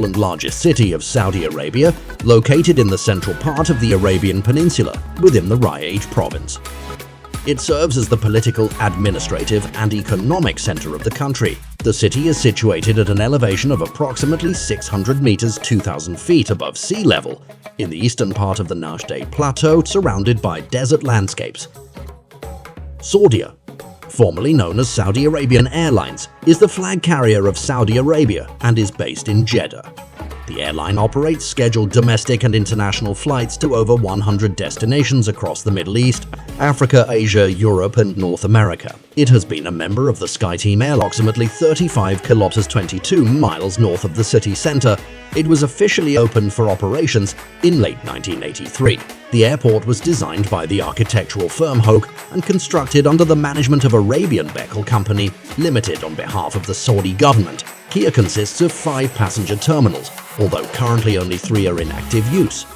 and largest city of Saudi Arabia, located in the central part of the Arabian Peninsula within the Riyadh province. It serves as the political, administrative, and economic center of the country. The city is situated at an elevation of approximately 600 meters (2,000 feet) above sea level in the eastern part of the Najd Plateau, surrounded by desert landscapes. Saudia, formerly known as Saudi Arabian Airlines, is the flag carrier of Saudi Arabia and is based in Jeddah. The airline operates scheduled domestic and international flights to over 100 destinations across the Middle East, Africa, Asia, Europe, and North America. It has been a member of the SkyTeam Air approximately 35 kilometers (22 miles) north of the city center. It was officially opened for operations in late 1983. The airport was designed by the architectural firm Hoke and constructed under the management of Arabian Bekel Company Limited on behalf of the Saudi government. Kia consists of 5 passenger terminals, although currently only 3 are in active use.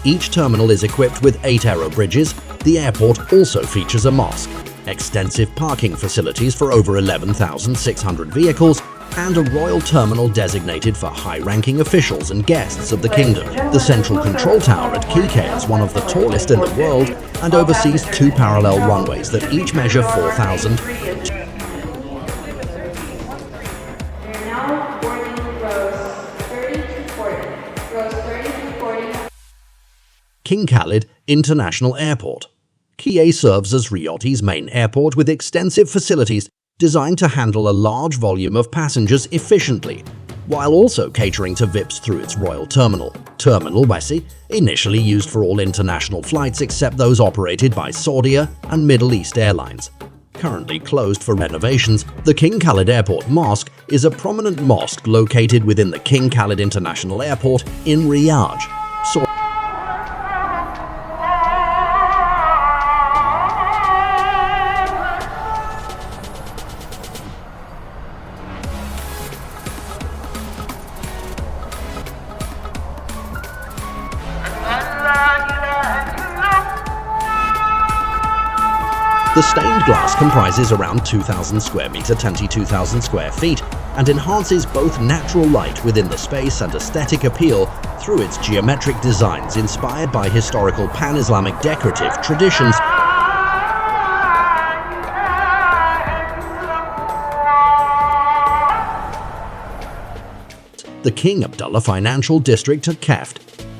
Each terminal is equipped with 8 aero bridges. The airport also features a mosque, extensive parking facilities for over 11,600 vehicles, and a royal terminal designated for high-ranking officials and guests of the kingdom. The central control tower at Kike is one of the tallest in the world and oversees 2 parallel runways that each measure 4,000. King Khalid International Airport. Kie serves as Riyadh's main airport with extensive facilities designed to handle a large volume of passengers efficiently, while also catering to VIPs through its royal terminal. Terminal Wasi, initially used for all international flights except those operated by Saudia and Middle East Airlines. Currently closed for renovations, the King Khalid Airport Mosque is a prominent mosque located within the King Khalid International Airport in Riyadh. The stained glass comprises around 2,000 square meter (22,000 square feet) and enhances both natural light within the space and aesthetic appeal through its geometric designs inspired by historical pan-Islamic decorative traditions. The King Abdullah Financial District at Keft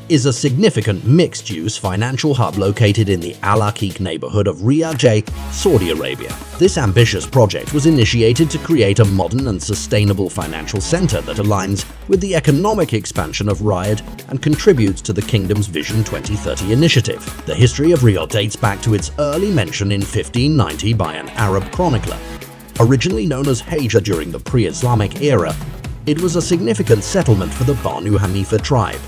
is a significant mixed-use financial hub located in the Al Aqiq neighborhood of Riyadh, Saudi Arabia. This ambitious project was initiated to create a modern and sustainable financial center that aligns with the economic expansion of Riyadh and contributes to the kingdom's Vision 2030 initiative. The history of Riyadh dates back to its early mention in 1590 by an Arab chronicler. Originally known as Hijra during the pre-Islamic era, it was a significant settlement for the Banu Hanifa tribe.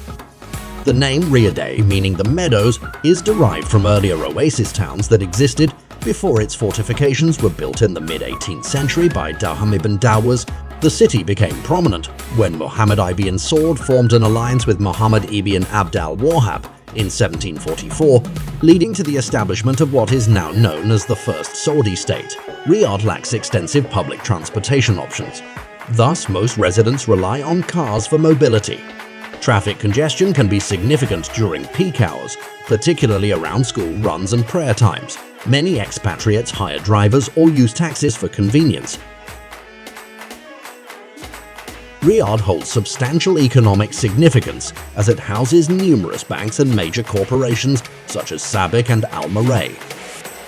The name Riyadh, meaning the meadows, is derived from earlier oasis towns that existed before its fortifications were built in the mid-18th century by Daham ibn Dawaz. The city became prominent when Muhammad ibn Saud formed an alliance with Muhammad ibn Abd al-Wahhab in 1744, leading to the establishment of what is now known as the First Saudi State. Riyadh lacks extensive public transportation options. Thus, most residents rely on cars for mobility. Traffic congestion can be significant during peak hours, particularly around school runs and prayer times. Many expatriates hire drivers or use taxis for convenience. Riyadh holds substantial economic significance as it houses numerous banks and major corporations such as Sabic and Al Marai.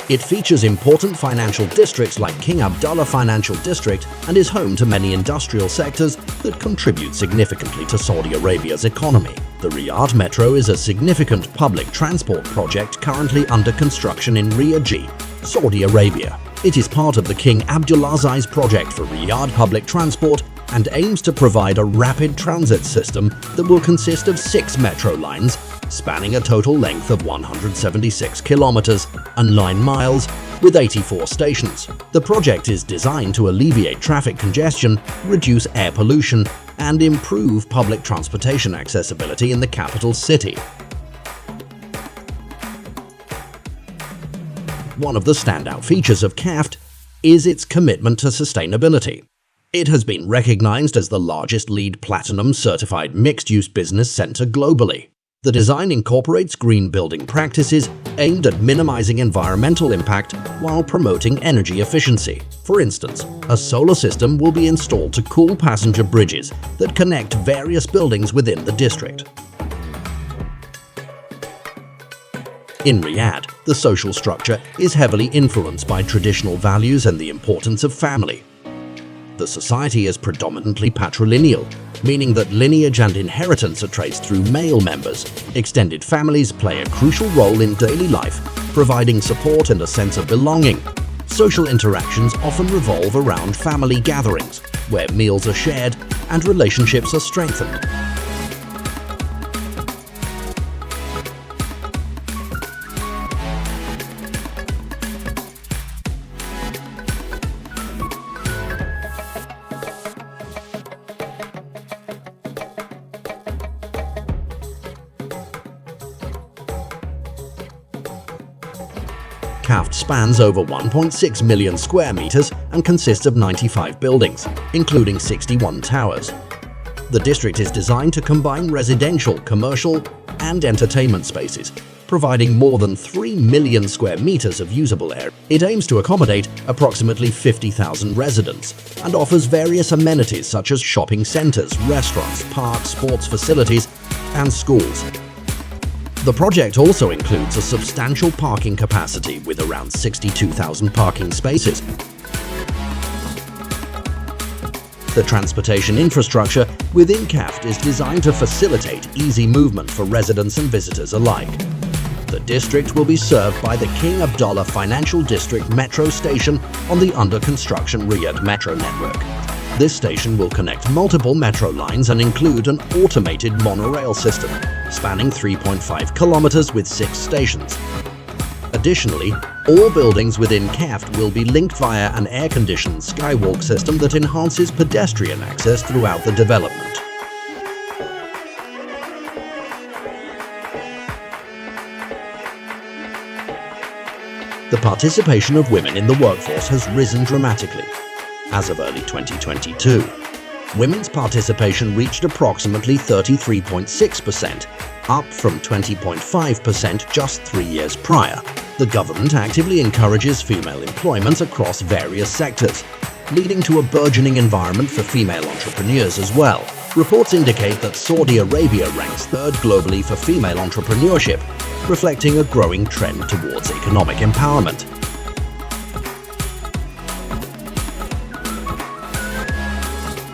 It features important financial districts like King Abdullah Financial District and is home to many industrial sectors that contribute significantly to Saudi Arabia's economy. The Riyadh Metro is a significant public transport project currently under construction in Riyadh, Saudi Arabia. It is part of the King Abdulaziz project for Riyadh public transport and aims to provide a rapid transit system that will consist of 6 metro lines spanning a total length of 176 kilometers and 9 miles with 84 stations. The project is designed to alleviate traffic congestion, reduce air pollution, and improve public transportation accessibility in the capital city. One of the standout features of Keft is its commitment to sustainability. It has been recognized as the largest LEED Platinum certified mixed-use business center globally. The design incorporates green building practices aimed at minimizing environmental impact while promoting energy efficiency. For instance, a solar system will be installed to cool passenger bridges that connect various buildings within the district. In Riyadh, the social structure is heavily influenced by traditional values and the importance of family. The society is predominantly patrilineal, meaning that lineage and inheritance are traced through male members. Extended families play a crucial role in daily life, providing support and a sense of belonging. Social interactions often revolve around family gatherings, where meals are shared and relationships are strengthened. KAFT spans over 1.6 million square meters and consists of 95 buildings, including 61 towers. The district is designed to combine residential, commercial, and entertainment spaces, providing more than 3 million square meters of usable area. It aims to accommodate approximately 50,000 residents and offers various amenities such as shopping centers, restaurants, parks, sports facilities, and schools. The project also includes a substantial parking capacity with around 62,000 parking spaces. The transportation infrastructure within KAFT is designed to facilitate easy movement for residents and visitors alike. The district will be served by the King Abdullah Financial District Metro station on the under-construction Riyadh Metro network. This station will connect multiple metro lines and include an automated monorail system, spanning 3.5 kilometers with 6 stations. Additionally, all buildings within KAFT will be linked via an air-conditioned skywalk system that enhances pedestrian access throughout the development. The participation of women in the workforce has risen dramatically. As of early 2022, women's participation reached approximately 33.6%, up from 20.5% just 3 years prior. The government actively encourages female employment across various sectors, leading to a burgeoning environment for female entrepreneurs as well. Reports indicate that Saudi Arabia ranks third globally for female entrepreneurship, reflecting a growing trend towards economic empowerment.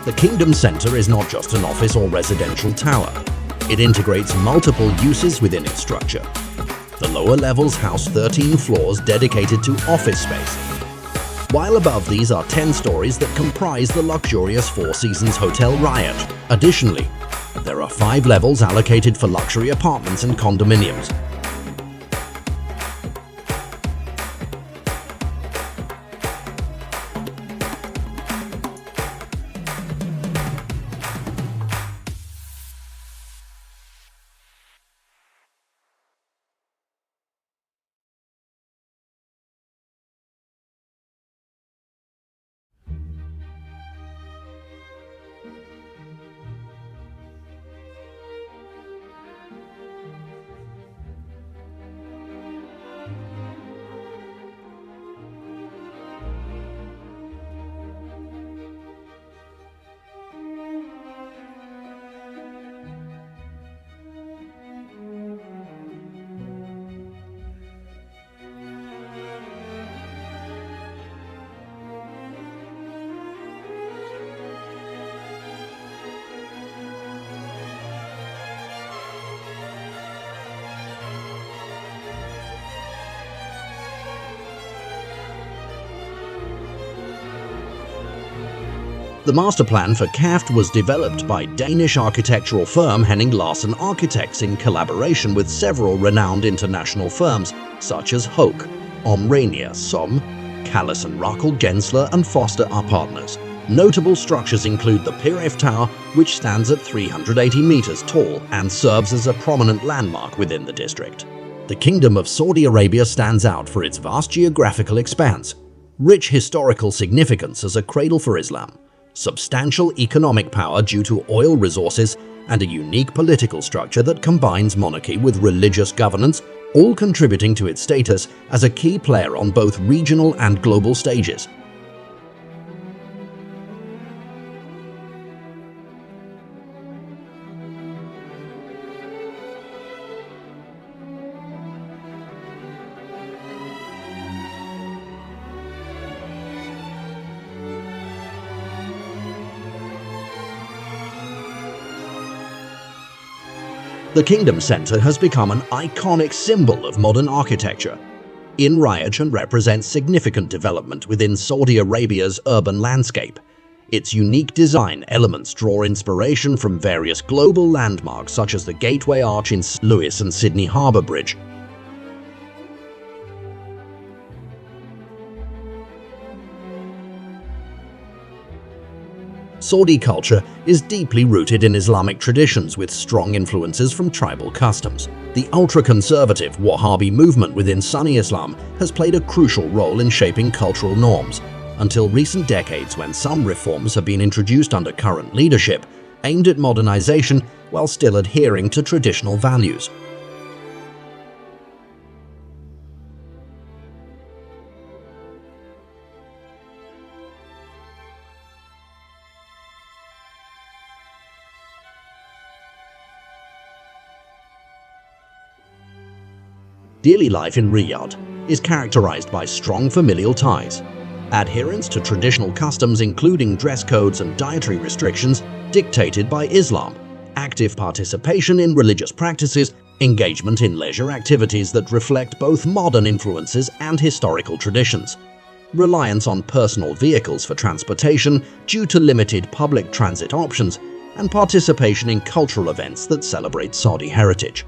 The Kingdom Centre is not just an office or residential tower. It integrates multiple uses within its structure. The lower levels house 13 floors dedicated to office space, while above these are 10 stories that comprise the luxurious Four Seasons Hotel Riyadh. Additionally, there are 5 levels allocated for luxury apartments and condominiums. The master plan for KAFT was developed by Danish architectural firm Henning Larsen Architects in collaboration with several renowned international firms such as Hoek, Omrania, Som, Callis & Ruckel, Gensler and Foster are partners. Notable structures include the Piref Tower, which stands at 380 meters tall and serves as a prominent landmark within the district. The Kingdom of Saudi Arabia stands out for its vast geographical expanse, rich historical significance as a cradle for Islam, substantial economic power due to oil resources, and a unique political structure that combines monarchy with religious governance, all contributing to its status as a key player on both regional and global stages. The Kingdom Centre has become an iconic symbol of modern architecture. In Riyadh and represents significant development within Saudi Arabia's urban landscape. Its unique design elements draw inspiration from various global landmarks such as the Gateway Arch in Lewis and Sydney Harbour Bridge. Saudi culture is deeply rooted in Islamic traditions with strong influences from tribal customs. The ultra-conservative Wahhabi movement within Sunni Islam has played a crucial role in shaping cultural norms, until recent decades when some reforms have been introduced under current leadership, aimed at modernization while still adhering to traditional values. Daily life in Riyadh is characterized by strong familial ties, adherence to traditional customs including dress codes and dietary restrictions dictated by Islam, active participation in religious practices, engagement in leisure activities that reflect both modern influences and historical traditions, reliance on personal vehicles for transportation due to limited public transit options, and participation in cultural events that celebrate Saudi heritage.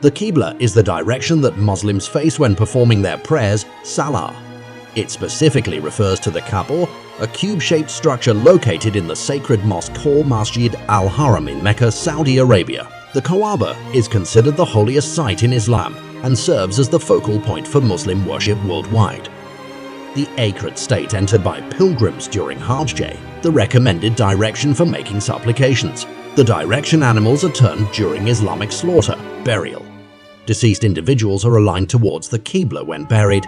The Qibla is the direction that Muslims face when performing their prayers, Salah. It specifically refers to the Kaaba, a cube-shaped structure located in the sacred mosque called Masjid al-Haram in Mecca, Saudi Arabia. The Kaaba is considered the holiest site in Islam and serves as the focal point for Muslim worship worldwide. The Akrit state entered by pilgrims during Hajj, the recommended direction for making supplications. The direction animals are turned during Islamic slaughter, burial. Deceased individuals are aligned towards the Qibla when buried.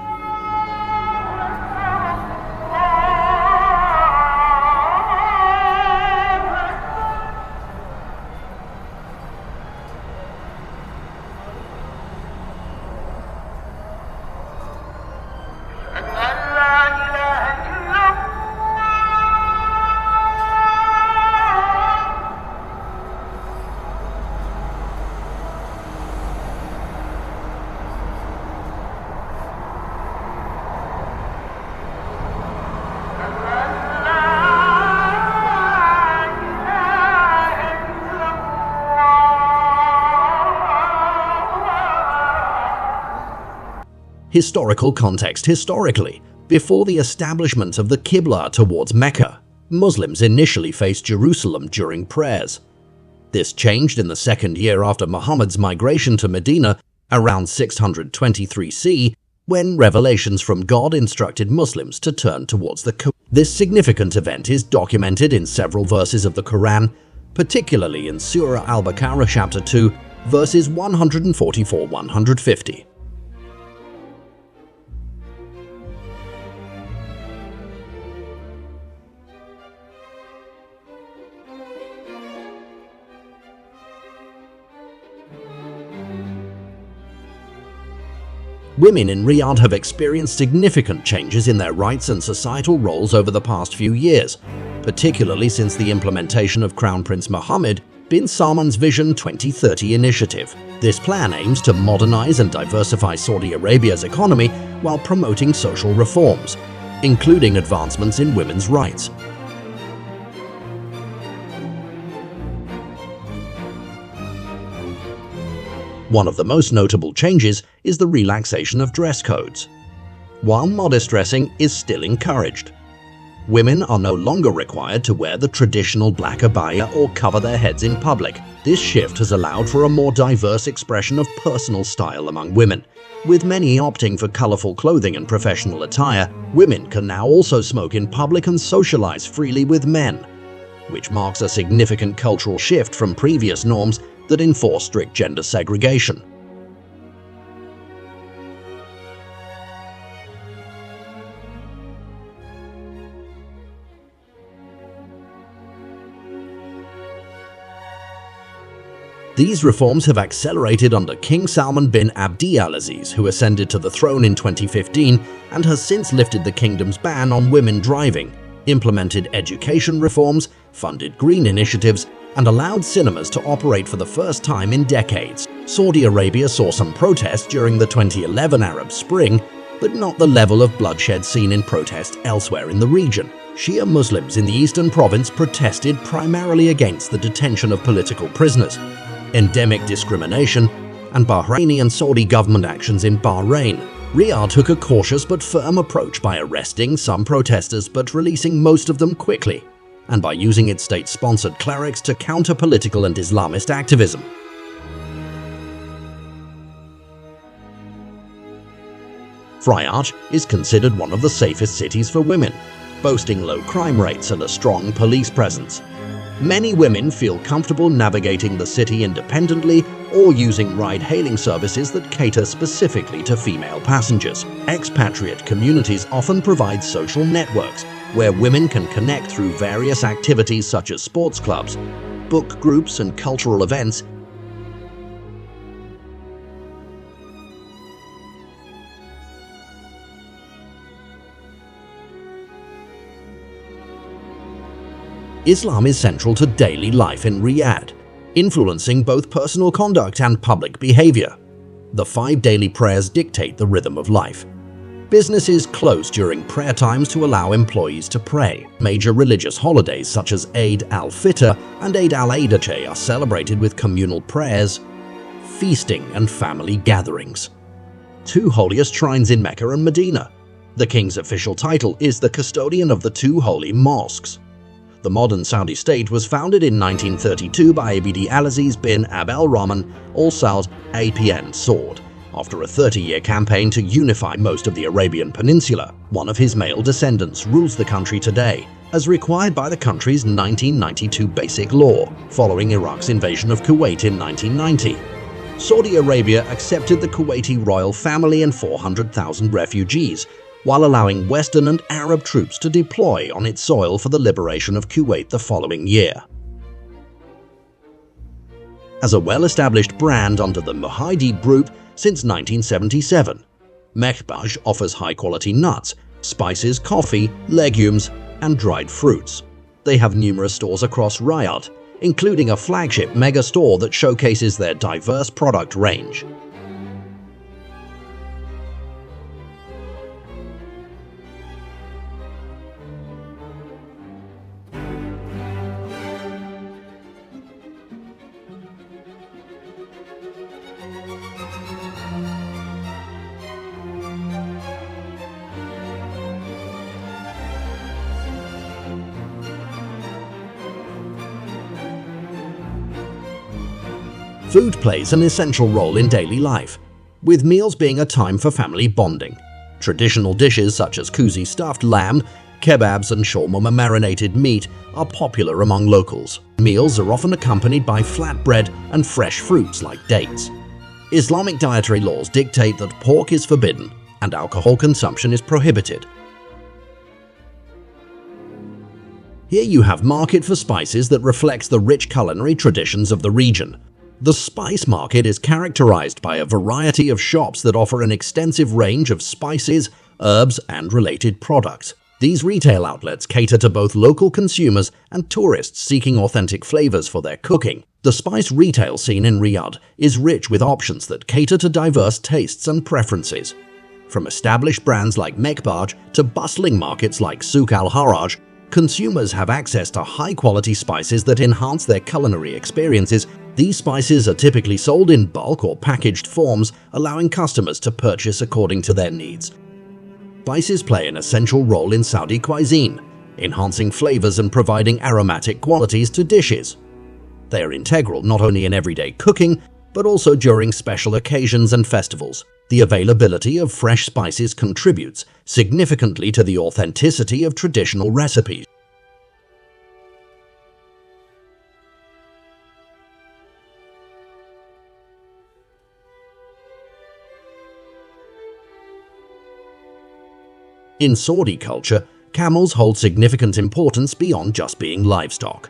Historical context. Historically, before the establishment of the Qibla towards Mecca, Muslims initially faced Jerusalem during prayers. This changed in the second year after Muhammad's migration to Medina around 623 CE, when revelations from God instructed Muslims to turn towards the Kaaba. This significant event is documented in several verses of the Quran, particularly in Surah Al-Baqarah chapter 2, verses 144-150. Women in Riyadh have experienced significant changes in their rights and societal roles over the past few years, particularly since the implementation of Crown Prince Mohammed bin Salman's Vision 2030 initiative. This plan aims to modernize and diversify Saudi Arabia's economy while promoting social reforms, including advancements in women's rights. One of the most notable changes is the relaxation of dress codes, while modest dressing is still encouraged. Women are no longer required to wear the traditional black abaya or cover their heads in public. This shift has allowed for a more diverse expression of personal style among women. With many opting for colorful clothing and professional attire, women can now also smoke in public and socialize freely with men, which marks a significant cultural shift from previous norms that enforce strict gender segregation. These reforms have accelerated under King Salman bin Abdulaziz, who ascended to the throne in 2015 and has since lifted the kingdom's ban on women driving, implemented education reforms, funded green initiatives, and allowed cinemas to operate for the first time in decades. Saudi Arabia saw some protests during the 2011 Arab Spring, but not the level of bloodshed seen in protests elsewhere in the region. Shia Muslims in the eastern province protested primarily against the detention of political prisoners, endemic discrimination, and Bahraini and Saudi government actions in Bahrain. Riyadh took a cautious but firm approach by arresting some protesters but releasing most of them quickly, and by using its state-sponsored clerics to counter political and Islamist activism. Riyadh is considered one of the safest cities for women, boasting low crime rates and a strong police presence. Many women feel comfortable navigating the city independently or using ride-hailing services that cater specifically to female passengers. Expatriate communities often provide social networks where women can connect through various activities such as sports clubs, book groups, and cultural events. Islam is central to daily life in Riyadh, influencing both personal conduct and public behavior. The 5 daily prayers dictate the rhythm of life. Businesses close during prayer times to allow employees to pray. Major religious holidays such as Eid al-Fitr and Eid al-Adha are celebrated with communal prayers, feasting, and family gatherings. 2 holiest shrines in Mecca and Medina. The king's official title is the custodian of the 2 holy mosques. The modern Saudi state was founded in 1932 by Abd-al-Aziz bin Abd-al-Rahman Al Saud Apn Saud, after a 30-year campaign to unify most of the Arabian Peninsula. One of his male descendants rules the country today, as required by the country's 1992 Basic Law, following Iraq's invasion of Kuwait in 1990. Saudi Arabia accepted the Kuwaiti royal family and 400,000 refugees, while allowing Western and Arab troops to deploy on its soil for the liberation of Kuwait the following year. As a well-established brand under the Muhaidi Group since 1977, Mekbaj offers high-quality nuts, spices, coffee, legumes, and dried fruits. They have numerous stores across Riyadh, including a flagship mega store that showcases their diverse product range. Food plays an essential role in daily life, with meals being a time for family bonding. Traditional dishes such as kuzi stuffed lamb, kebabs, and shawarma marinated meat are popular among locals. Meals are often accompanied by flatbread and fresh fruits like dates. Islamic dietary laws dictate that pork is forbidden and alcohol consumption is prohibited. Here you have market for spices that reflects the rich culinary traditions of the region. The spice market is characterized by a variety of shops that offer an extensive range of spices, herbs, and related products. These retail outlets cater to both local consumers and tourists seeking authentic flavors for their cooking. The spice retail scene in Riyadh is rich with options that cater to diverse tastes and preferences. From established brands like Mekbaj to bustling markets like Souk al-Haraj, consumers have access to high-quality spices that enhance their culinary experiences. These spices are typically sold in bulk or packaged forms, allowing customers to purchase according to their needs. Spices play an essential role in Saudi cuisine, enhancing flavors and providing aromatic qualities to dishes. They are integral not only in everyday cooking, but also during special occasions and festivals. The availability of fresh spices contributes significantly to the authenticity of traditional recipes. In Saudi culture, camels hold significant importance beyond just being livestock.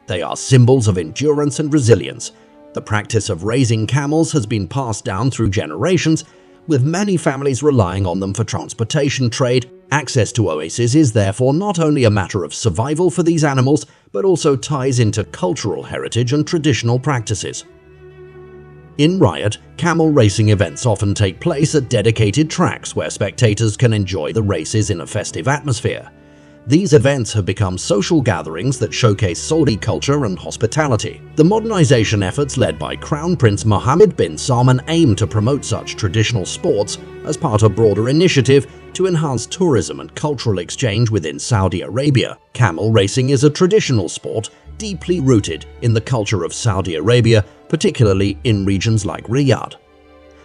They are symbols of endurance and resilience. The practice of raising camels has been passed down through generations, with many families relying on them for transportation, trade. Access to oases is therefore not only a matter of survival for these animals, but also ties into cultural heritage and traditional practices. In Riyadh, camel racing events often take place at dedicated tracks where spectators can enjoy the races in a festive atmosphere. These events have become social gatherings that showcase Saudi culture and hospitality. The modernization efforts led by Crown Prince Mohammed bin Salman aim to promote such traditional sports as part of a broader initiative to enhance tourism and cultural exchange within Saudi Arabia. Camel racing is a traditional sport deeply rooted in the culture of Saudi Arabia, particularly in regions like Riyadh.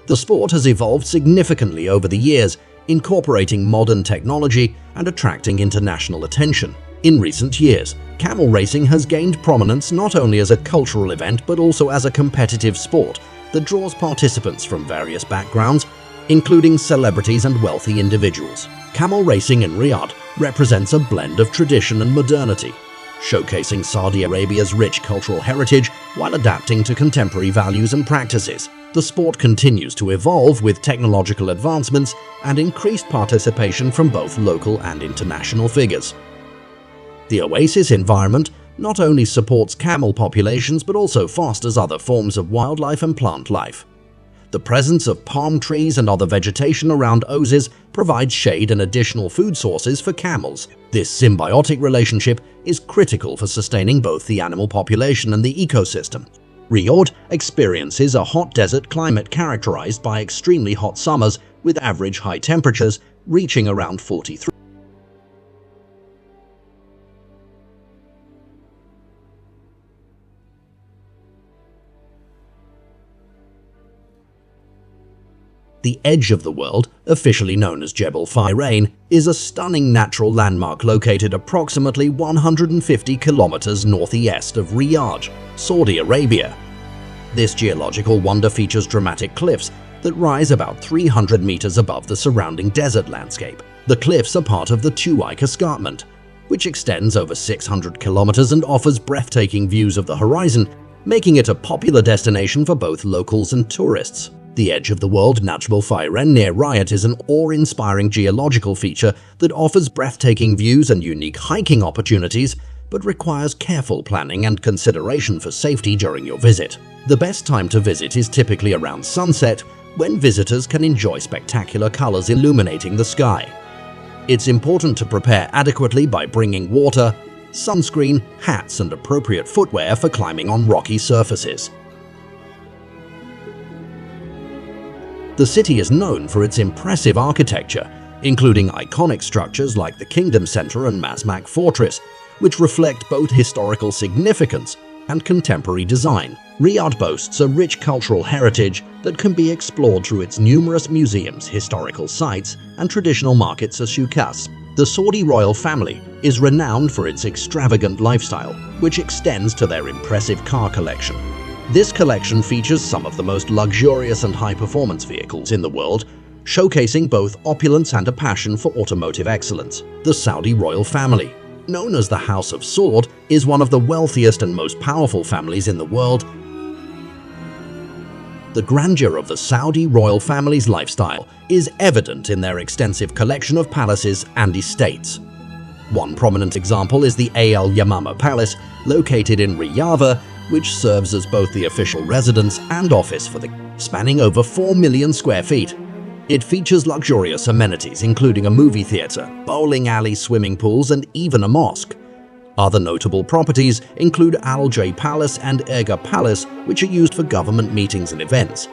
The sport has evolved significantly over the years, incorporating modern technology and attracting international attention. In recent years, camel racing has gained prominence not only as a cultural event but also as a competitive sport that draws participants from various backgrounds, including celebrities and wealthy individuals. Camel racing in Riyadh represents a blend of tradition and modernity, showcasing Saudi Arabia's rich cultural heritage while adapting to contemporary values and practices. The sport continues to evolve with technological advancements and increased participation from both local and international figures. The oasis environment not only supports camel populations but also fosters other forms of wildlife and plant life. The presence of palm trees and other vegetation around oases provides shade and additional food sources for camels. This symbiotic relationship is critical for sustaining both the animal population and the ecosystem. Riyadh experiences a hot desert climate characterized by extremely hot summers with average high temperatures reaching around 43. The edge of the world, officially known as Jebel Firain, is a stunning natural landmark located approximately 150 kilometers northeast of Riyadh, Saudi Arabia. This geological wonder features dramatic cliffs that rise about 300 meters above the surrounding desert landscape. The cliffs are part of the Tuwaik Escarpment, which extends over 600 kilometers and offers breathtaking views of the horizon, making it a popular destination for both locals and tourists. The edge of the world, Jebel Firain near Riyadh, is an awe-inspiring geological feature that offers breathtaking views and unique hiking opportunities, but requires careful planning and consideration for safety during your visit. The best time to visit is typically around sunset, when visitors can enjoy spectacular colors illuminating the sky. It's important to prepare adequately by bringing water, sunscreen, hats, and appropriate footwear for climbing on rocky surfaces. The city is known for its impressive architecture, including iconic structures like the Kingdom Center and Mazmak Fortress, which reflect both historical significance and contemporary design. Riyadh boasts a rich cultural heritage that can be explored through its numerous museums, historical sites, and traditional markets as souks. The Saudi royal family is renowned for its extravagant lifestyle, which extends to their impressive car collection. This collection features some of the most luxurious and high-performance vehicles in the world, showcasing both opulence and a passion for automotive excellence. The Saudi royal family, known as the House of Saud, is one of the wealthiest and most powerful families in the world. The grandeur of the Saudi royal family's lifestyle is evident in their extensive collection of palaces and estates. One prominent example is the Al Yamama Palace, located in Riyadh, which serves as both the official residence and office for the spanning over 4 million square feet. It features luxurious amenities including a movie theater, bowling alley, swimming pools, and even a mosque. Other notable properties include Al Jay Palace and Erga Palace, which are used for government meetings and events.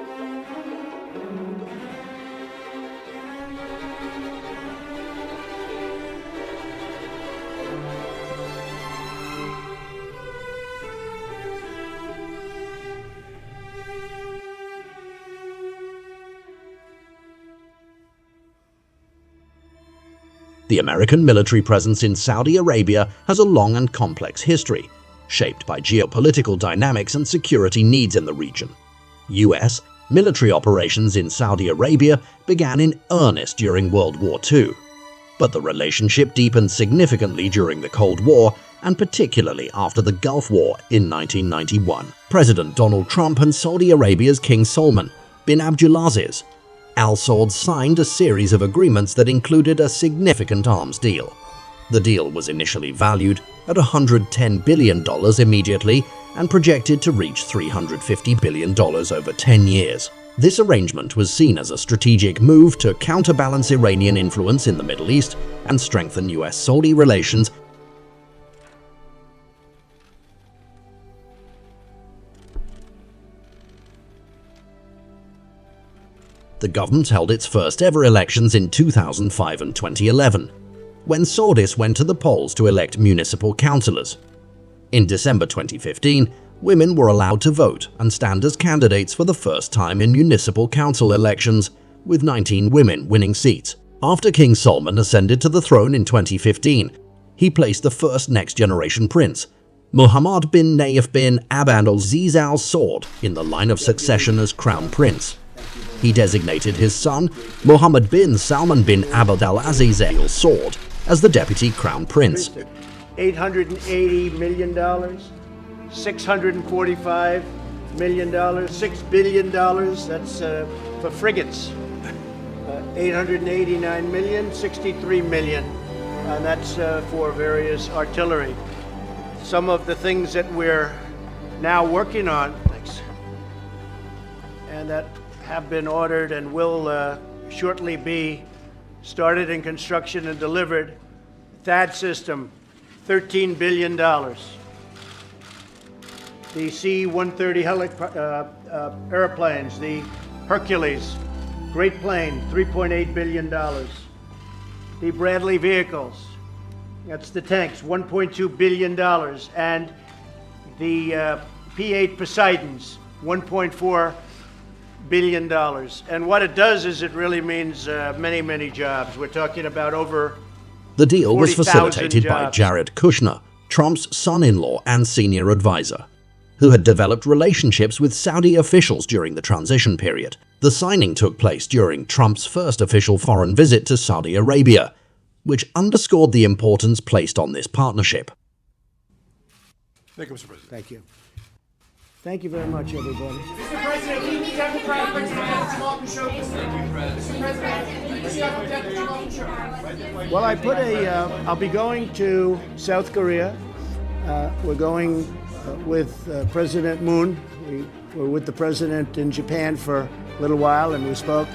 The American military presence in Saudi Arabia has a long and complex history, shaped by geopolitical dynamics and security needs in the region. US military operations in Saudi Arabia began in earnest during World War II, but the relationship deepened significantly during the Cold War and particularly after the Gulf War in 1991. President Donald Trump and Saudi Arabia's King Salman bin Abdulaziz Al Saud signed a series of agreements that included a significant arms deal. The deal was initially valued at $110 billion immediately and projected to reach $350 billion over 10 years. This arrangement was seen as a strategic move to counterbalance Iranian influence in the Middle East and strengthen US-Saudi relations. The government held its first ever elections in 2005 and 2011, when Saudis went to the polls to elect municipal councillors. In December 2015, women were allowed to vote and stand as candidates for the first time in municipal council elections, with 19 women winning seats. After King Salman ascended to the throne in 2015, he placed the first next-generation prince, Mohammed bin Nayef bin Abd al-Aziz Al Saud, in the line of succession as crown prince. He designated his son, Mohammed bin Salman bin Abd al-Aziz Al Saud, as the deputy crown prince. $880 million, $645 million, $6 billion, that's for frigates. 889 million, 63 million, and that's for various artillery. Some of the things that we're now working on, and that have been ordered and will shortly be started in construction and delivered. THAAD system, $13 billion. The C-130 airplanes, the Hercules, great plane, $3.8 billion. The Bradley vehicles, that's the tanks, $1.2 billion. And the P-8 Poseidons, $1.4 billion. And what it does is it really means many, many jobs. We're talking about over The deal was facilitated jobs. by Jared Kushner, Trump's son-in-law and senior advisor, who had developed relationships with Saudi officials during the transition period. The signing took place during Trump's first official foreign visit to Saudi Arabia, which underscored the importance placed on this partnership. Thank you, Mr. President. Thank you. Thank you very much, everybody. Mr. President, we need to have the Prime Minister come up and show us. Mr. President, we need to have the Deputy come up and show us. Well, I put I'll be going to South Korea. We're going with President Moon. We were with the president in Japan for a little while, and we spoke.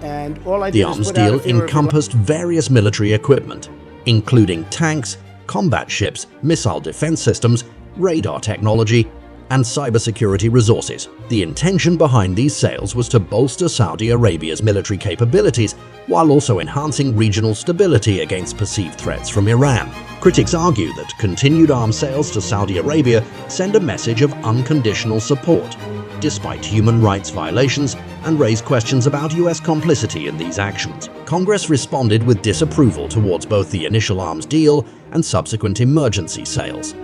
And all I did The is arms put out deal a few encompassed various military equipment, including tanks, combat ships, missile defense systems, radar technology, and cybersecurity resources. The intention behind these sales was to bolster Saudi Arabia's military capabilities while also enhancing regional stability against perceived threats from Iran. Critics argue that continued arms sales to Saudi Arabia send a message of unconditional support, despite human rights violations, and raise questions about US complicity in these actions. Congress responded with disapproval towards both the initial arms deal and subsequent emergency sales.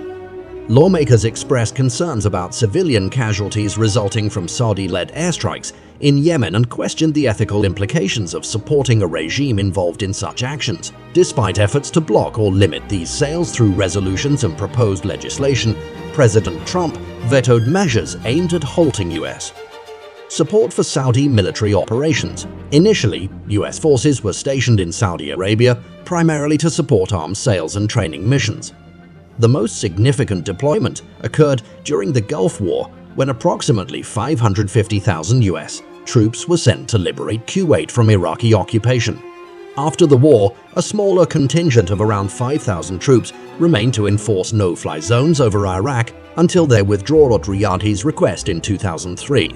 Lawmakers expressed concerns about civilian casualties resulting from Saudi-led airstrikes in Yemen and questioned the ethical implications of supporting a regime involved in such actions. Despite efforts to block or limit these sales through resolutions and proposed legislation, President Trump vetoed measures aimed at halting US support for Saudi military operations. Initially, US forces were stationed in Saudi Arabia primarily to support arms sales and training missions. The most significant deployment occurred during the Gulf War, when approximately 550,000 US troops were sent to liberate Kuwait from Iraqi occupation. After the war, a smaller contingent of around 5,000 troops remained to enforce no-fly zones over Iraq until their withdrawal at Riyadh's request in 2003.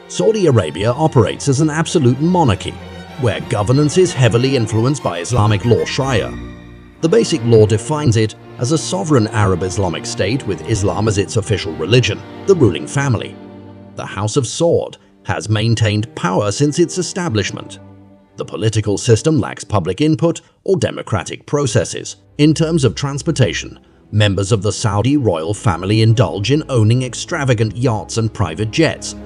Saudi Arabia operates as an absolute monarchy, where governance is heavily influenced by Islamic law Sharia. The basic law defines it as a sovereign Arab Islamic state with Islam as its official religion, the ruling family. The House of Saud has maintained power since its establishment. The political system lacks public input or democratic processes. In terms of transportation, members of the Saudi royal family indulge in owning extravagant yachts and private jets.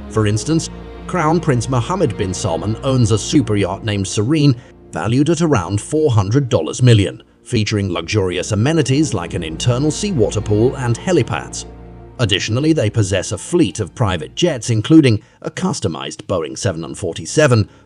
For instance, Crown Prince Mohammed bin Salman owns a superyacht named Serene, valued at around $400 million, featuring luxurious amenities like an internal seawater pool and helipads. Additionally, they possess a fleet of private jets, including a customized Boeing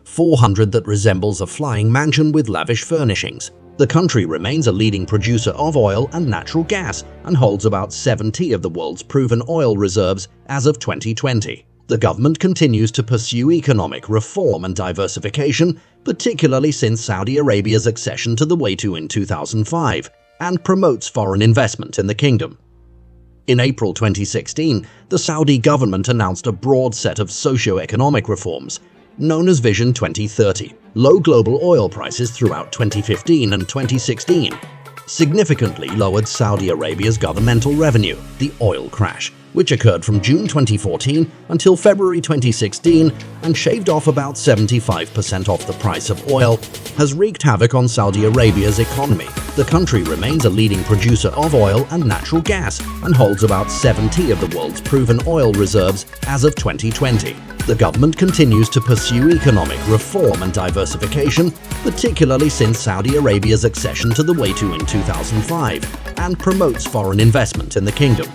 747-400 that resembles a flying mansion with lavish furnishings. The country remains a leading producer of oil and natural gas and holds about 70 of the world's proven oil reserves as of 2020. The government continues to pursue economic reform and diversification, particularly since Saudi Arabia's accession to the Way2 in 2005, and promotes foreign investment in the kingdom. In April 2016, the Saudi government announced a broad set of socio-economic reforms, known as Vision 2030. Low global oil prices throughout 2015 and 2016 significantly lowered Saudi Arabia's governmental revenue. The oil crash, which occurred from June 2014 until February 2016 and shaved off about 75% off the price of oil, has wreaked havoc on Saudi Arabia's economy. The country remains a leading producer of oil and natural gas and holds about 70 of the world's proven oil reserves as of 2020. The government continues to pursue economic reform and diversification, particularly since Saudi Arabia's accession to the Way2 in 2005, and promotes foreign investment in the kingdom.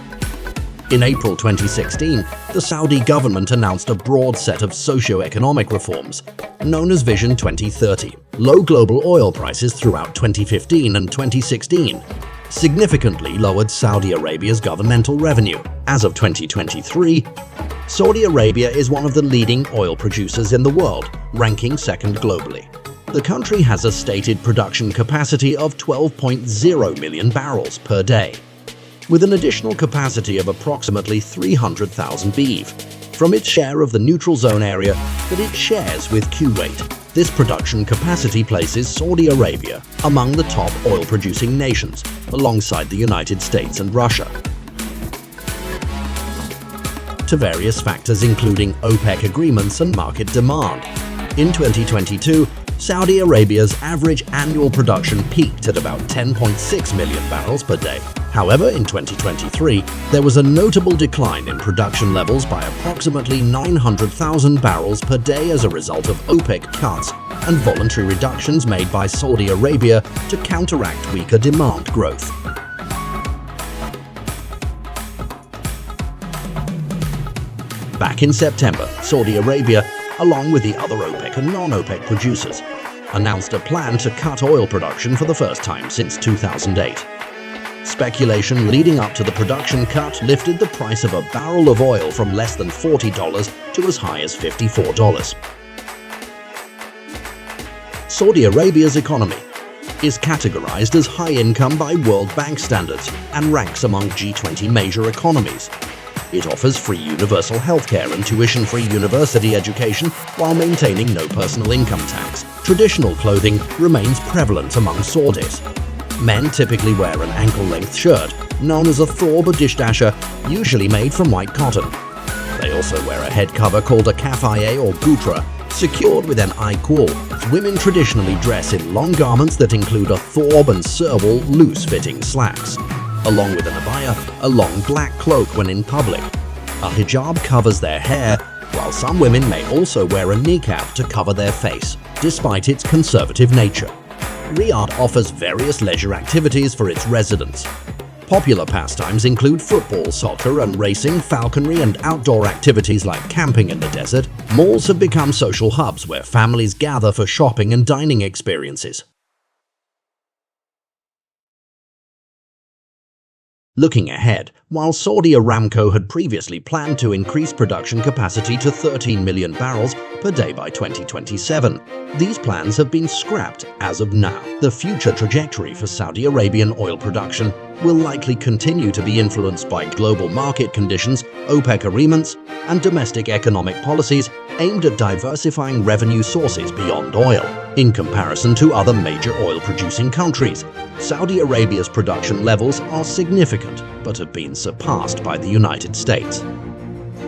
In April 2016, the Saudi government announced a broad set of socio-economic reforms, known as Vision 2030. Low global oil prices throughout 2015 and 2016 significantly lowered Saudi Arabia's governmental revenue. As of 2023, Saudi Arabia is one of the leading oil producers in the world, ranking second globally. The country has a stated production capacity of 12.0 million barrels per day, with an additional capacity of approximately 300,000 BEV from its share of the neutral zone area that it shares with Kuwait. This production capacity places Saudi Arabia among the top oil-producing nations, alongside the United States and Russia. To various factors including OPEC agreements and market demand. In 2022, Saudi Arabia's average annual production peaked at about 10.6 million barrels per day. However, in 2023, there was a notable decline in production levels by approximately 900,000 barrels per day as a result of OPEC cuts and voluntary reductions made by Saudi Arabia to counteract weaker demand growth. Back in September, Saudi Arabia, along with the other OPEC and non-OPEC producers, announced a plan to cut oil production for the first time since 2008. Speculation leading up to the production cut lifted the price of a barrel of oil from less than $40 to as high as $54. Saudi Arabia's economy is categorized as high income by World Bank standards and ranks among G20 major economies. It offers free universal healthcare and tuition-free university education while maintaining no personal income tax. Traditional clothing remains prevalent among Saudis. Men typically wear an ankle-length shirt, known as a thawb or dishdasher, usually made from white cotton. They also wear a head cover called a kafaye or gutra, secured with an aykul. Women traditionally dress in long garments that include a thawb and serval loose-fitting slacks, along with an abaya, a long black cloak when in public. A hijab covers their hair, while some women may also wear a niqab to cover their face, despite its conservative nature. Riyadh offers various leisure activities for its residents. Popular pastimes include football, soccer and racing, falconry and outdoor activities like camping in the desert. Malls have become social hubs where families gather for shopping and dining experiences. Looking ahead, while Saudi Aramco had previously planned to increase production capacity to 13 million barrels per day by 2027, these plans have been scrapped as of now. The future trajectory for Saudi Arabian oil production will likely continue to be influenced by global market conditions, OPEC agreements, and domestic economic policies aimed at diversifying revenue sources beyond oil. In comparison to other major oil-producing countries, Saudi Arabia's production levels are significant but have been surpassed by the United States.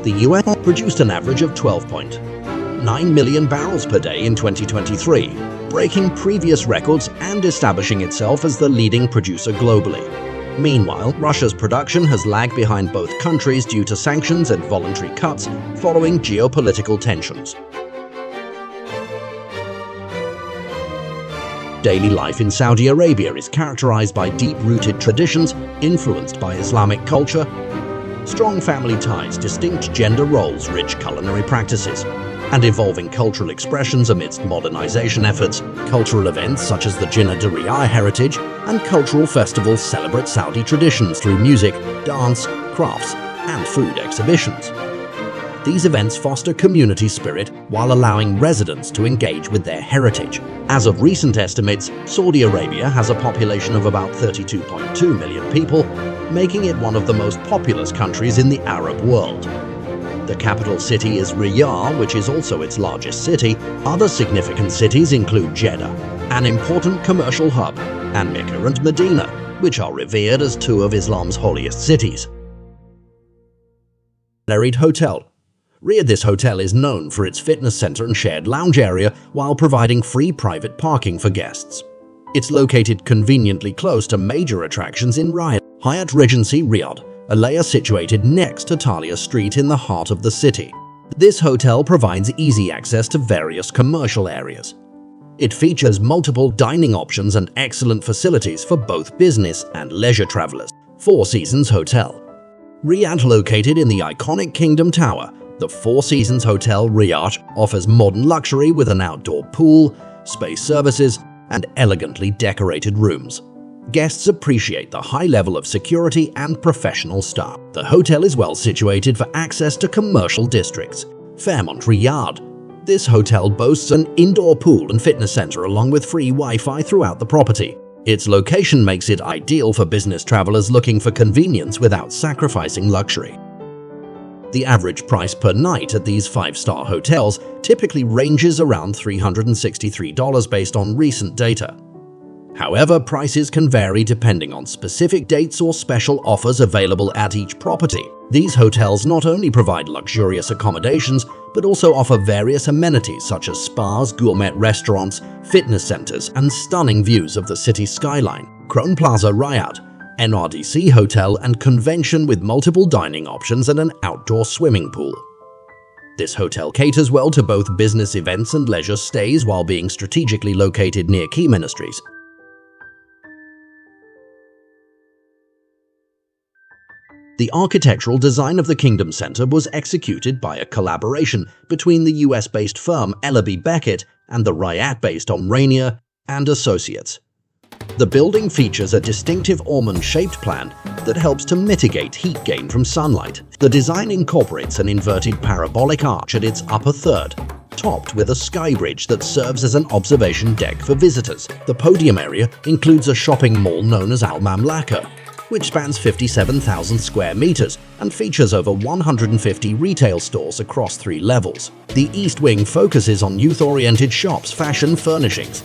The US produced an average of 12.9 million barrels per day in 2023, breaking previous records and establishing itself as the leading producer globally. Meanwhile, Russia's production has lagged behind both countries due to sanctions and voluntary cuts following geopolitical tensions. Daily life in Saudi Arabia is characterized by deep-rooted traditions influenced by Islamic culture, strong family ties, distinct gender roles, rich culinary practices, and evolving cultural expressions amidst modernization efforts. Cultural events such as the Jinnah de Riyadh heritage and cultural festivals celebrate Saudi traditions through music, dance, crafts, and food exhibitions. These events foster community spirit while allowing residents to engage with their heritage. As of recent estimates, Saudi Arabia has a population of about 32.2 million people, making it one of the most populous countries in the Arab world. The capital city is Riyadh, which is also its largest city. Other significant cities include Jeddah, an important commercial hub, and Mecca and Medina, which are revered as two of Islam's holiest cities. Riyadh Hotel. This hotel is known for its fitness center and shared lounge area while providing free private parking for guests. It's located conveniently close to major attractions in Riyadh. Hyatt Regency Riyadh, a layer situated next to Talia Street in the heart of the city. This hotel provides easy access to various commercial areas. It features multiple dining options and excellent facilities for both business and leisure travelers. Four Seasons Hotel Riyadh, located in the iconic Kingdom Tower, the Four Seasons Hotel Riyadh offers modern luxury with an outdoor pool, space services, and elegantly decorated rooms. Guests appreciate the high level of security and professional staff. The hotel is well situated for access to commercial districts. Fairmont Riyadh. This hotel boasts an indoor pool and fitness center along with free Wi-Fi throughout the property. Its location makes it ideal for business travelers looking for convenience without sacrificing luxury. The average price per night at these 5-star hotels typically ranges around $363 based on recent data. However, prices can vary depending on specific dates or special offers available at each property. These hotels not only provide luxurious accommodations, but also offer various amenities such as spas, gourmet restaurants, fitness centers, and stunning views of the city skyline. Crone Plaza Riyadh, NRDC hotel and convention with multiple dining options and an outdoor swimming pool. This hotel caters well to both business events and leisure stays while being strategically located near key ministries. The architectural design of the Kingdom Center was executed by a collaboration between the US-based firm Ellaby Beckett and the Riyadh-based Omrania and Associates. The building features a distinctive almond-shaped plan that helps to mitigate heat gain from sunlight. The design incorporates an inverted parabolic arch at its upper third, topped with a sky bridge that serves as an observation deck for visitors. The podium area includes a shopping mall known as Al Mamlaka, which spans 57,000 square meters and features over 150 retail stores across 3 levels. The East Wing focuses on youth-oriented shops, fashion, furnishings,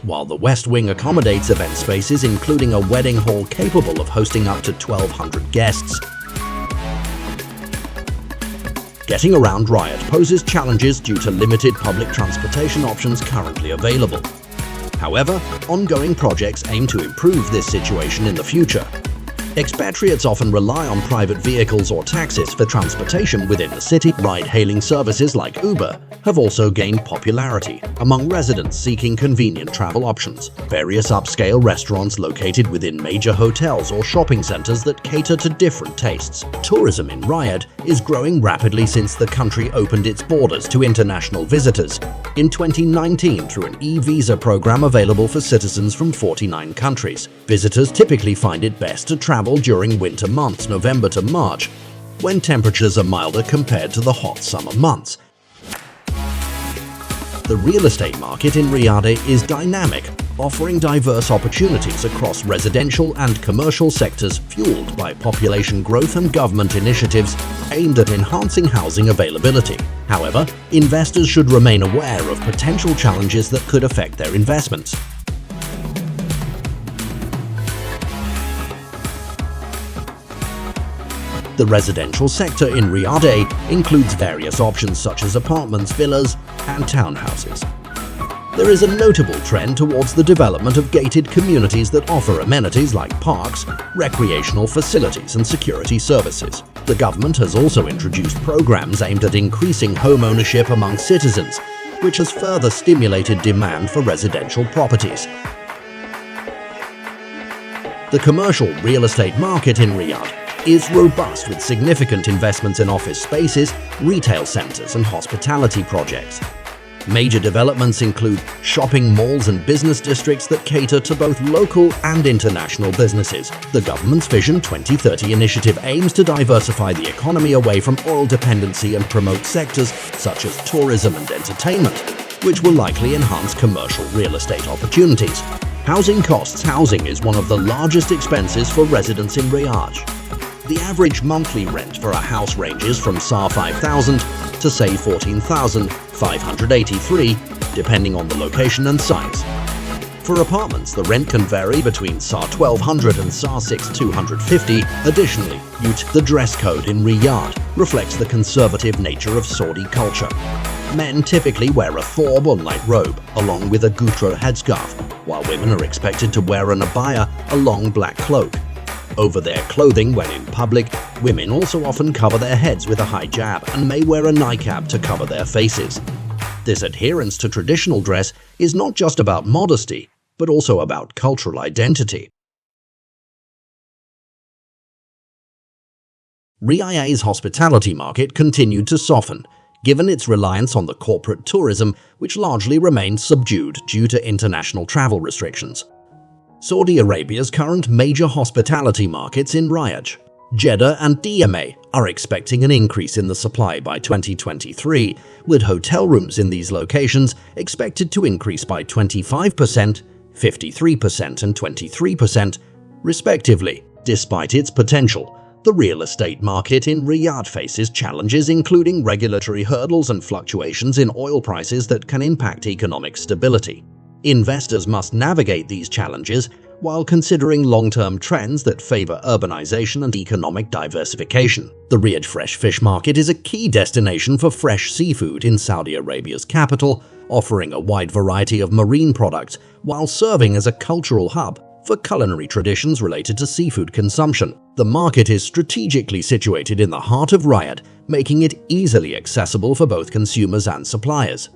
while the West Wing accommodates event spaces including a wedding hall capable of hosting up to 1,200 guests. Getting around Riyadh poses challenges due to limited public transportation options currently available. However, ongoing projects aim to improve this situation in the future. Expatriates often rely on private vehicles or taxis for transportation within the city. Ride-hailing services like Uber have also gained popularity among residents seeking convenient travel options. Various upscale restaurants located within major hotels or shopping centers that cater to different tastes. Tourism in Riyadh is growing rapidly since the country opened its borders to international visitors in 2019 through an e-visa program available for citizens from 49 countries. Visitors typically find it best to travel during winter months, November to March, when temperatures are milder compared to the hot summer months. The real estate market in Riyadh is dynamic, offering diverse opportunities across residential and commercial sectors fueled by population growth and government initiatives aimed at enhancing housing availability. However, investors should remain aware of potential challenges that could affect their investments. The residential sector in Riyadh includes various options such as apartments, villas, and townhouses. There is a notable trend towards the development of gated communities that offer amenities like parks, recreational facilities, and security services. The government has also introduced programs aimed at increasing home ownership among citizens, which has further stimulated demand for residential properties. The commercial real estate market in Riyadh is robust with significant investments in office spaces, retail centers, and hospitality projects. Major developments include shopping malls and business districts that cater to both local and international businesses. The government's Vision 2030 initiative aims to diversify the economy away from oil dependency and promote sectors such as tourism and entertainment, which will likely enhance commercial real estate opportunities. Housing costs. Housing is one of the largest expenses for residents in Riyadh. The average monthly rent for a house ranges from SAR 5,000 to say 14,583, depending on the location and size. For apartments, the rent can vary between SAR 1,200 and SAR 6,250. Additionally, the dress code in Riyadh reflects the conservative nature of Saudi culture. Men typically wear a thawb or light robe, along with a gutra headscarf, while women are expected to wear an abaya, a long black cloak. Over their clothing when in public, women also often cover their heads with a hijab and may wear a niqab to cover their faces. This adherence to traditional dress is not just about modesty, but also about cultural identity. Riyadh's hospitality market continued to soften, given its reliance on the corporate tourism, which largely remained subdued due to international travel restrictions. Saudi Arabia's current major hospitality markets in Riyadh, Jeddah and DMA are expecting an increase in the supply by 2023, with hotel rooms in these locations expected to increase by 25%, 53% and 23%, respectively. Despite its potential, the real estate market in Riyadh faces challenges including regulatory hurdles and fluctuations in oil prices that can impact economic stability. Investors must navigate these challenges while considering long-term trends that favor urbanization and economic diversification. The Riyadh fresh fish market is a key destination for fresh seafood in Saudi Arabia's capital, offering a wide variety of marine products while serving as a cultural hub for culinary traditions related to seafood consumption. The market is strategically situated in the heart of Riyadh, making it easily accessible for both consumers and suppliers.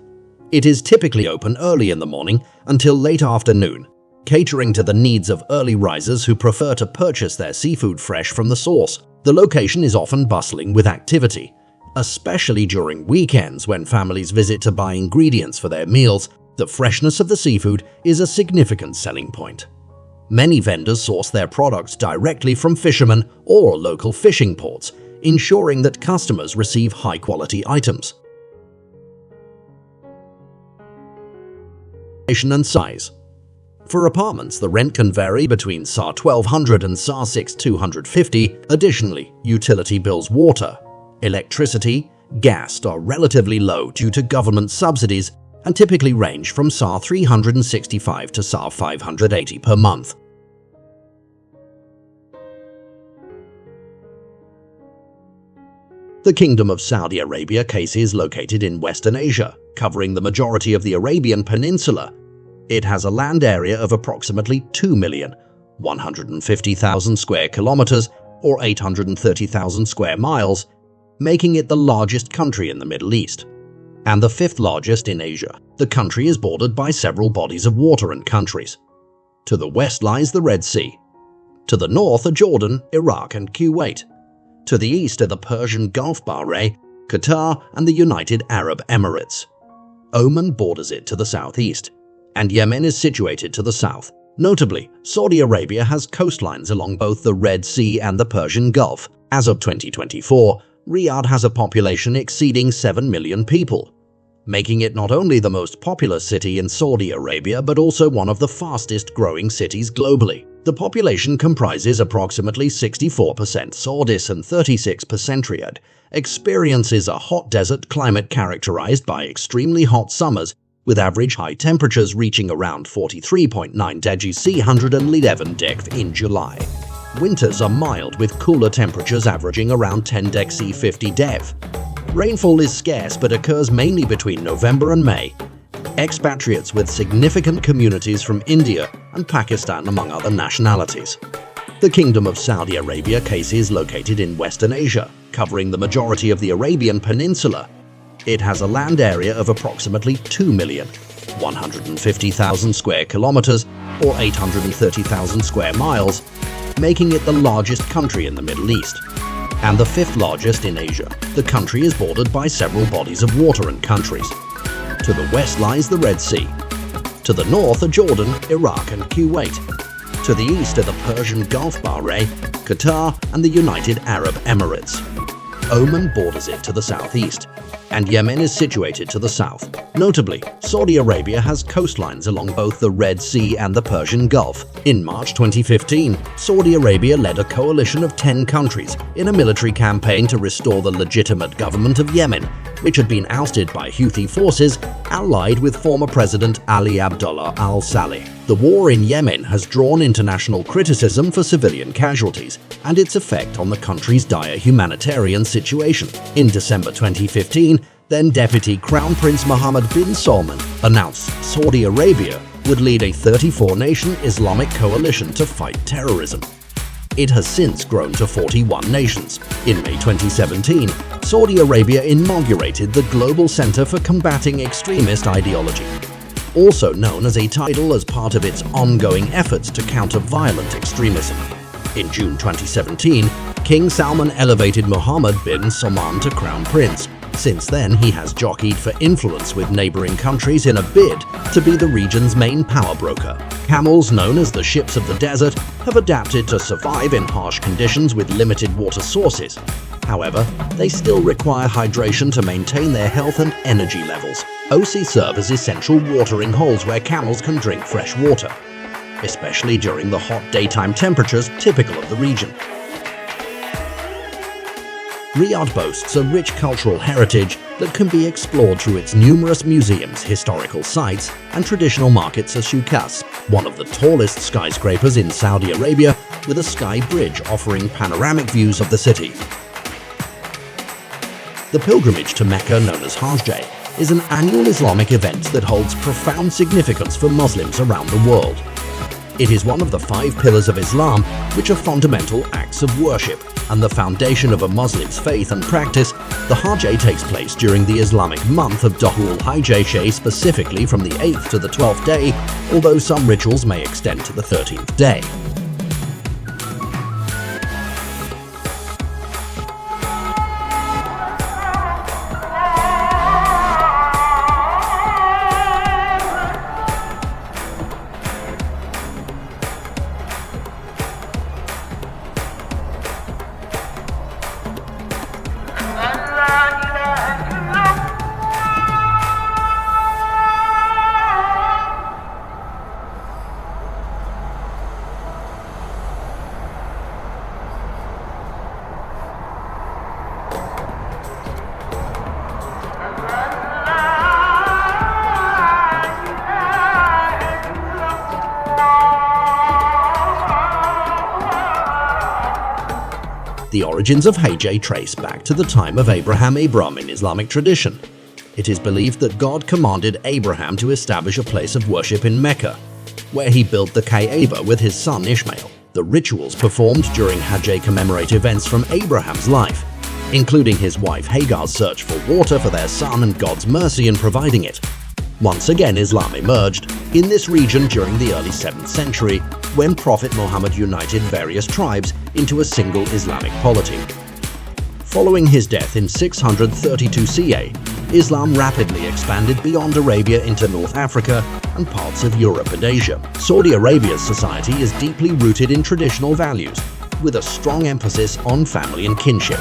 It is typically open early in the morning until late afternoon, catering to the needs of early risers who prefer to purchase their seafood fresh from the source. The location is often bustling with activity, especially during weekends when families visit to buy ingredients for their meals. The freshness of the seafood is a significant selling point. Many vendors source their products directly from fishermen or local fishing ports, ensuring that customers receive high-quality items. And size. For apartments, the rent can vary between SAR 1,200 and SAR 6,250. Additionally, utility bills, water, electricity, gas are relatively low due to government subsidies and typically range from SAR 365 to SAR 580 per month. The Kingdom of Saudi Arabia case is located in Western Asia, covering the majority of the Arabian Peninsula. It has a land area of approximately 2,150,000 square kilometers or 830,000 square miles, making it the largest country in the Middle East and the fifth largest in Asia. The country is bordered by several bodies of water and countries. To the west lies the Red Sea. To the north are Jordan, Iraq, and Kuwait. To the east are the Persian Gulf, Bahrain, Qatar, and the United Arab Emirates. Oman borders it to the southeast, and Yemen is situated to the south. Notably, Saudi Arabia has coastlines along both the Red Sea and the Persian Gulf. As of 2024, Riyadh has a population exceeding 7 million people. making it not only the most populous city in Saudi Arabia but also one of the fastest growing cities globally. The population comprises approximately 64% Saudis and 36% Riyadh, experiences a hot desert climate characterized by extremely hot summers with average high temperatures reaching around 43.9 degrees C 111 degrees in July. Winters are mild with cooler temperatures averaging around 10 degrees C 50 degrees. Rainfall is scarce but occurs mainly between November and May. Expatriates with significant communities from India and Pakistan among other nationalities. The Kingdom of Saudi Arabia is located in Western Asia, covering the majority of the Arabian Peninsula. It has a land area of approximately 2,150,000 square kilometers or 830,000 square miles, making it the largest country in the Middle East and the fifth largest in Asia. The country is bordered by several bodies of water and countries. To the west lies the Red Sea. To the north are Jordan, Iraq and Kuwait. To the east are the Persian Gulf, Bahrain, Qatar and the United Arab Emirates. Oman borders it to the southeast, and Yemen is situated to the south. Notably, Saudi Arabia has coastlines along both the Red Sea and the Persian Gulf. In March 2015, Saudi Arabia led a coalition of 10 countries in a military campaign to restore the legitimate government of Yemen, which had been ousted by Houthi forces allied with former President Ali Abdullah al-Saleh. The war in Yemen has drawn international criticism for civilian casualties and its effect on the country's dire humanitarian situation. In December 2015, then Deputy Crown Prince Mohammed bin Salman announced Saudi Arabia would lead a 34-nation Islamic coalition to fight terrorism. It has since grown to 41 nations. In May 2017, Saudi Arabia inaugurated the Global Center for Combating Extremist Ideology, also known as a title as part of its ongoing efforts to counter violent extremism. In June 2017, King Salman elevated Mohammed bin Salman to Crown Prince. Since then, he has jockeyed for influence with neighboring countries in a bid to be the region's main power broker. Camels, known as the ships of the desert, have adapted to survive in harsh conditions with limited water sources. However, they still require hydration to maintain their health and energy levels. OC serve as essential watering holes where camels can drink fresh water, especially during the hot daytime temperatures typical of the region. Riyadh boasts a rich cultural heritage that can be explored through its numerous museums, historical sites, and traditional markets as Shukas, one of the tallest skyscrapers in Saudi Arabia, with a sky bridge offering panoramic views of the city. The pilgrimage to Mecca, known as Hajj, is an annual Islamic event that holds profound significance for Muslims around the world. It is one of the 5 pillars of Islam, which are fundamental acts of worship and the foundation of a Muslim's faith and practice. The Hajj takes place during the Islamic month of Dhul Hijjah, specifically from the 8th to the 12th day, although some rituals may extend to the 13th day. The origins of Hajj trace back to the time of Abraham in Islamic tradition. It is believed that God commanded Abraham to establish a place of worship in Mecca, where he built the Kaaba with his son Ishmael. The rituals performed during Hajj commemorate events from Abraham's life, including his wife Hagar's search for water for their son and God's mercy in providing it. Once again, Islam emerged in this region during the early 7th century, when Prophet Muhammad united various tribes into a single Islamic polity. Following his death in 632 CA, Islam rapidly expanded beyond Arabia into North Africa and parts of Europe and Asia. Saudi Arabia's society is deeply rooted in traditional values, with a strong emphasis on family and kinship.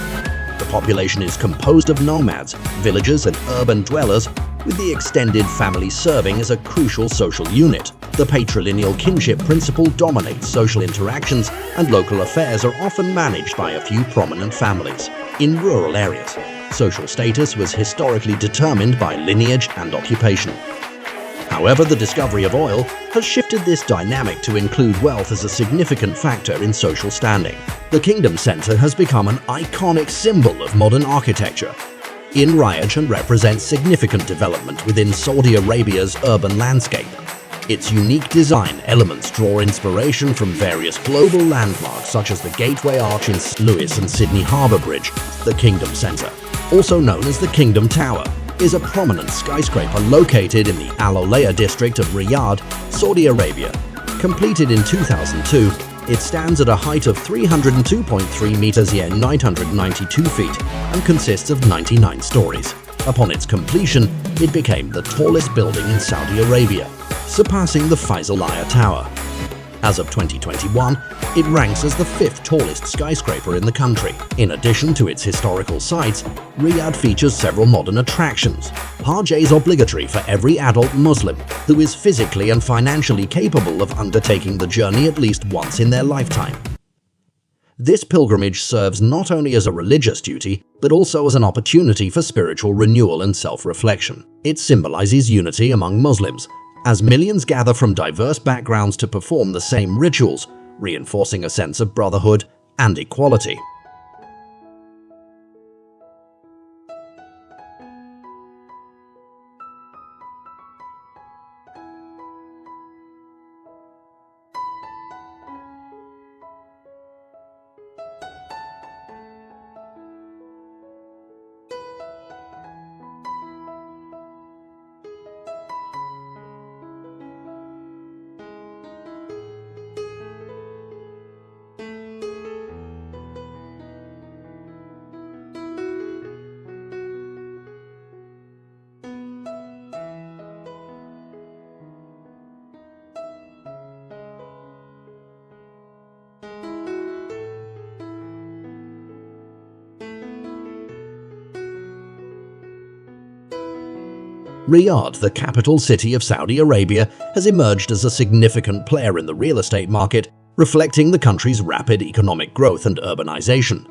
The population is composed of nomads, villagers and urban dwellers, with the extended family serving as a crucial social unit. The patrilineal kinship principle dominates social interactions, and local affairs are often managed by a few prominent families. In rural areas, social status was historically determined by lineage and occupation. However, the discovery of oil has shifted this dynamic to include wealth as a significant factor in social standing. The Kingdom Centre has become an iconic symbol of modern architecture in Riyadh and represents significant development within Saudi Arabia's urban landscape. Its unique design elements draw inspiration from various global landmarks such as the Gateway Arch in St. Louis and Sydney Harbour Bridge. The Kingdom Centre, also known as the Kingdom Tower, is a prominent skyscraper located in the Al Olaya district of Riyadh, Saudi Arabia. Completed in 2002, it stands at a height of 302.3 meters yen 992 feet and consists of 99 stories. Upon its completion, it became the tallest building in Saudi Arabia, surpassing the Faisalaya Tower. As of 2021, it ranks as the 5th tallest skyscraper in the country. In addition to its historical sites, Riyadh features several modern attractions. Hajj is obligatory for every adult Muslim who is physically and financially capable of undertaking the journey at least once in their lifetime. This pilgrimage serves not only as a religious duty, but also as an opportunity for spiritual renewal and self-reflection. It symbolizes unity among Muslims, as millions gather from diverse backgrounds to perform the same rituals, reinforcing a sense of brotherhood and equality. Riyadh, the capital city of Saudi Arabia, has emerged as a significant player in the real estate market, reflecting the country's rapid economic growth and urbanization.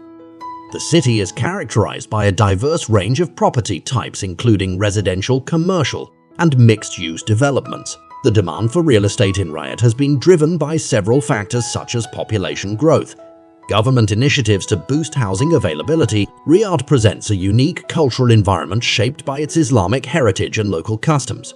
The city is characterized by a diverse range of property types, including residential, commercial, and mixed-use developments. The demand for real estate in Riyadh has been driven by several factors such as population growth, government initiatives to boost housing availability. Riyadh presents a unique cultural environment shaped by its Islamic heritage and local customs.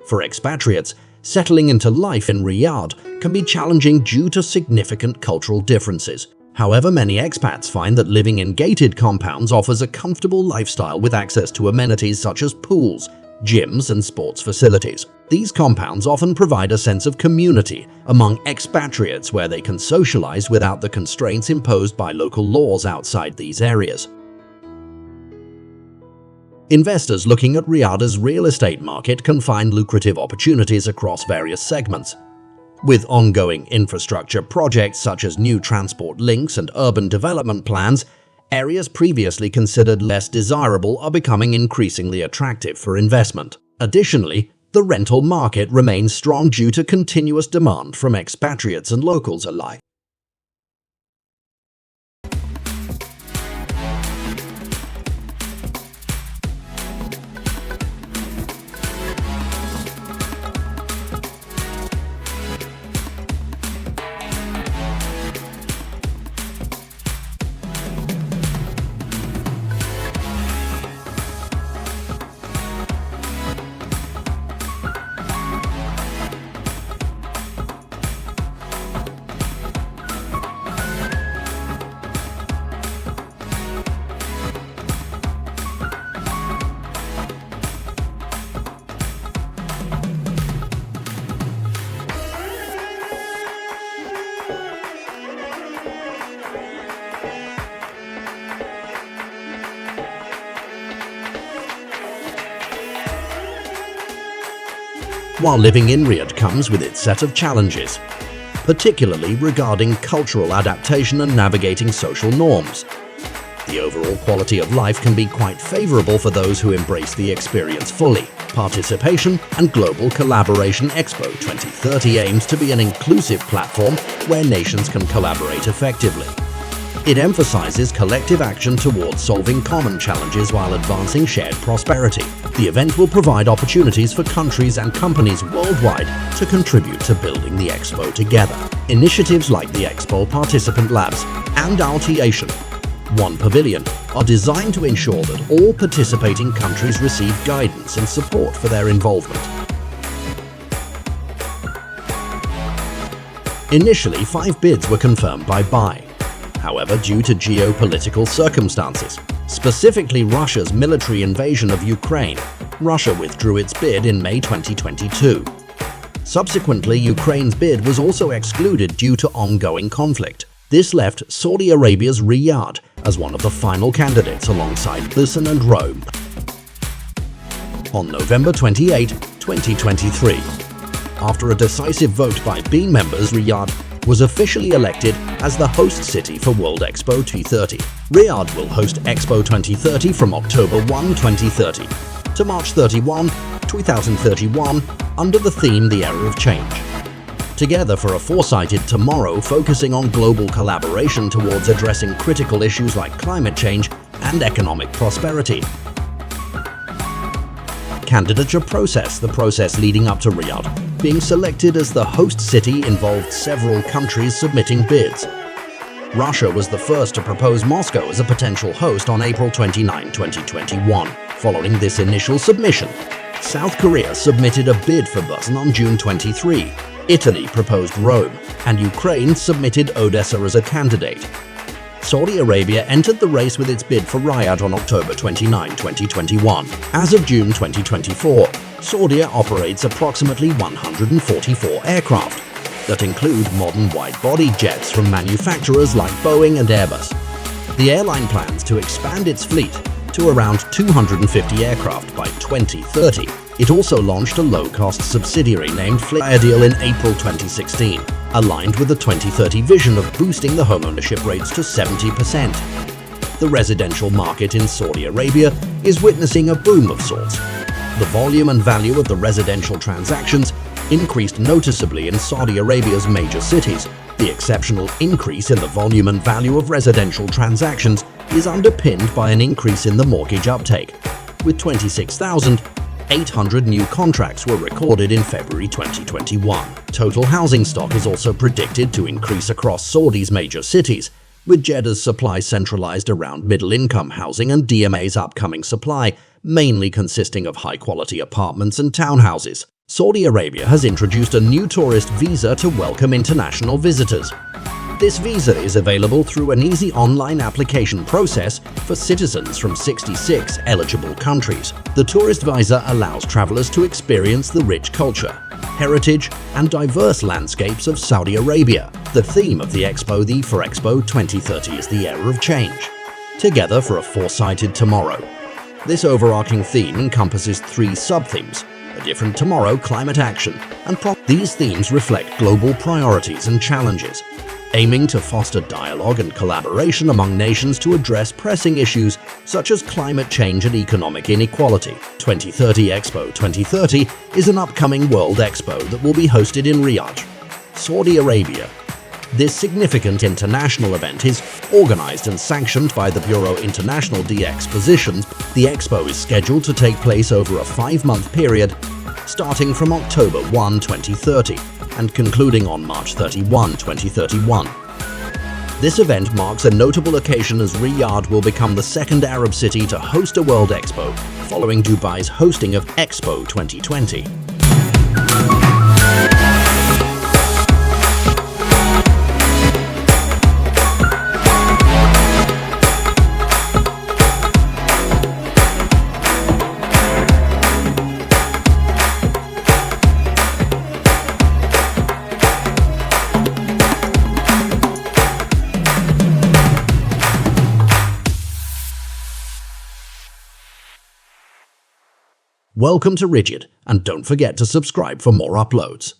For expatriates, settling into life in Riyadh can be challenging due to significant cultural differences. However, many expats find that living in gated compounds offers a comfortable lifestyle with access to amenities such as pools, gyms, and sports facilities. These compounds often provide a sense of community among expatriates where they can socialize without the constraints imposed by local laws outside these areas. Investors looking at Riyadh's real estate market can find lucrative opportunities across various segments. With ongoing infrastructure projects such as new transport links and urban development plans, areas previously considered less desirable are becoming increasingly attractive for investment. Additionally, the rental market remains strong due to continuous demand from expatriates and locals alike. While living in Riyadh comes with its set of challenges, particularly regarding cultural adaptation and navigating social norms. The overall quality of life can be quite favorable for those who embrace the experience fully. participation, and global collaboration. Expo 2030 aims to be an inclusive platform where nations can collaborate effectively. It emphasizes collective action towards solving common challenges while advancing shared prosperity. The event will provide opportunities for countries and companies worldwide to contribute to building the Expo together. Initiatives like the Expo Participant Labs and Altiation One Pavilion are designed to ensure that all participating countries receive guidance and support for their involvement. Initially, 5 bids were confirmed by buy. However, due to geopolitical circumstances, specifically Russia's military invasion of Ukraine, Russia withdrew its bid in May 2022. Subsequently, Ukraine's bid was also excluded due to ongoing conflict. This left Saudi Arabia's Riyadh as one of the final candidates alongside Lisbon and Rome. On November 28, 2023, after a decisive vote by B members, Riyadh was officially elected as the host city for World Expo 2030. Riyadh will host Expo 2030 from October 1, 2030 to March 31, 2031 under the theme The Era of Change. Together for a foresighted tomorrow focusing on global collaboration towards addressing critical issues like climate change and economic prosperity. Candidature process. The process leading up to Riyadh being selected as the host city involved several countries submitting bids. Russia was the first to propose Moscow as a potential host on April 29, 2021. Following this initial submission, South Korea submitted a bid for Busan on June 23. Italy proposed Rome, and Ukraine submitted Odessa as a candidate. Saudi Arabia entered the race with its bid for Riyadh on October 29, 2021. As of June 2024, Saudi operates approximately 144 aircraft that include modern wide-body jets from manufacturers like Boeing and Airbus. The airline plans to expand its fleet to around 250 aircraft by 2030. It also launched a low-cost subsidiary named Riyadh in April 2016, aligned with the 2030 vision of boosting the homeownership rates to 70%. The residential market in Saudi Arabia is witnessing a boom of sorts. The volume and value of the residential transactions increased noticeably in Saudi Arabia's major cities. The exceptional increase in the volume and value of residential transactions is underpinned by an increase in the mortgage uptake, with 26,800 new contracts were recorded in February 2021. Total housing stock is also predicted to increase across Saudi's major cities, with Jeddah's supply centralized around middle-income housing and DMA's upcoming supply mainly consisting of high-quality apartments and townhouses. Saudi Arabia has introduced a new tourist visa to welcome international visitors. This visa is available through an easy online application process for citizens from 66 eligible countries. The tourist visa allows travelers to experience the rich culture, heritage, and diverse landscapes of Saudi Arabia. The theme of the Expo for Expo 2030 is the Era of Change, together for a foresighted tomorrow. This overarching theme encompasses 3 sub-themes: a different tomorrow, climate action, and these themes reflect global priorities and challenges, aiming to foster dialogue and collaboration among nations to address pressing issues such as climate change and economic inequality. 2030 Expo 2030 is an upcoming World Expo that will be hosted in Riyadh, Saudi Arabia. This significant international event is organized and sanctioned by the Bureau International d'Expositions. The Expo is scheduled to take place over a 5-month period, starting from October 1, 2030 and concluding on March 31, 2031. This event marks a notable occasion as Riyadh will become the second Arab city to host a World Expo, following Dubai's hosting of Expo 2020. Welcome to Riyadh, and don't forget to subscribe for more uploads.